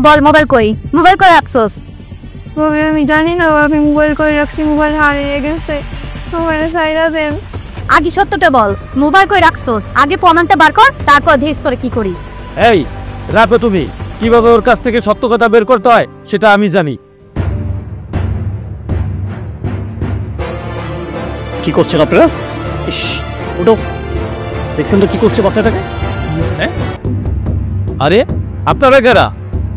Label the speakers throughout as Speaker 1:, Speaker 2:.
Speaker 1: বল mobile কই? Mobile কই রাখছস?
Speaker 2: আমি জানি না আমি মোবাইল করে রাখছি, মোবাইল হারিয়ে গেছে, মোবাইলে সাইরা দেন।
Speaker 1: আগে সত্যটা বল, মোবাইল কই রাখছস? আগে প্রমাণটা বার কর, তারপর দেখ তোরে কি করি।
Speaker 3: এই রাখো, তুমি কিভাবে ওর কাছ থেকে সত্য কথা বের করতে হয় সেটা আমি জানি। কি করছেন আপনারা? ইস, ওটা দেখছেন তো কি করছে বাচ্চাটাকে? আরে আপনারা কারা?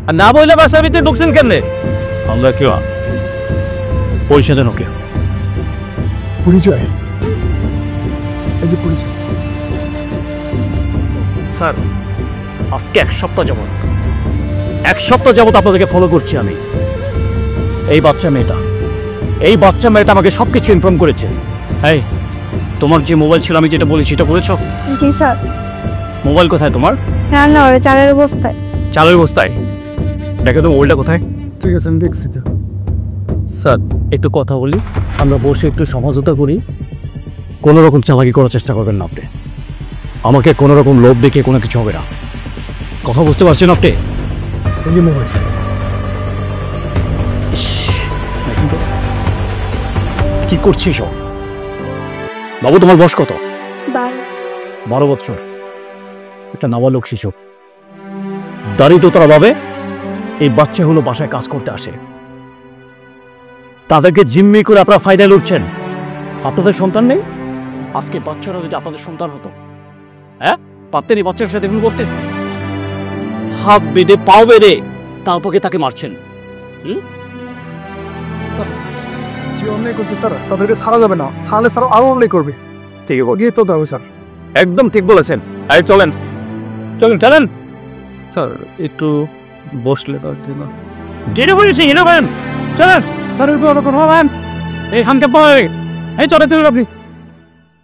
Speaker 3: আর না বললে বাসার ভিতরে ঢুকছেন কেমনে? আমরা কেউ পয়সা দেন ওকে।
Speaker 4: পরিচয়, এই যে পরিচয়।
Speaker 3: স্যার আজকে এক সপ্তাহ যাবত আপনাদেরকে ফলো করছি আমি। এই বাচ্চা মেয়েটা আমাকে সবকিছু ইনফর্ম করেছে। এই তোমার যে মোবাইল ছিল আমি যেটা বলেছি সেটা করেছো?
Speaker 2: জি স্যার।
Speaker 3: মোবাইল কোথায় তোমার?
Speaker 2: রান্না করে চালের বস্তায়।
Speaker 3: চালের বস্তায়? দেখো তো মোবাইলটা কোথায়?
Speaker 4: ঠিক আছে, আমি দেখছি।
Speaker 3: স্যার একটু কথা বলি, আমরা বসে একটু সমঝোতা করি। কোনো রকম চালাকি করার চেষ্টা করবেন না আপনি। আমাকে কোনো রকম লোভ দেখে কোনো কিছু হবে না, কথা বুঝতে পারছেন আপনি?
Speaker 4: এই যে মোবাইল।
Speaker 3: কি করছিস? বাবু তোমার বয়স কত?
Speaker 2: 12
Speaker 3: বছর। একটা নাবালক শিশু, দারিদ্রতার ভাবে এই বাচ্চা হলো বাসায় কাজ করতে আসে, তাদেরকে জিম্মি করে আপনারা ফায়দায় লুটছেন। আপনাদের সন্তান নেই? আজকে বাচ্চারা যদি আপনাদের সন্তান হতো, হ্যাঁ পারতেন এই বাচ্চার সাথে এগুলো করতেন? হাত বেঁধে পাও বেঁধে তারপরে তাকে মারছেন।
Speaker 4: যে অন্যায় করছে স্যার তাদেরকে ছাড়া যাবে না, ছাড়লে স্যার আরো অন্যায় করবে।
Speaker 3: ঠিক আছে,
Speaker 4: গিয়ে তো দাও স্যার।
Speaker 3: একদম ঠিক বলেছেন। এই চলেন চলেন চলেন। স্যার একটু বসলে দেরি হয়েছে, চলেন। স্যার এই চলে আপনি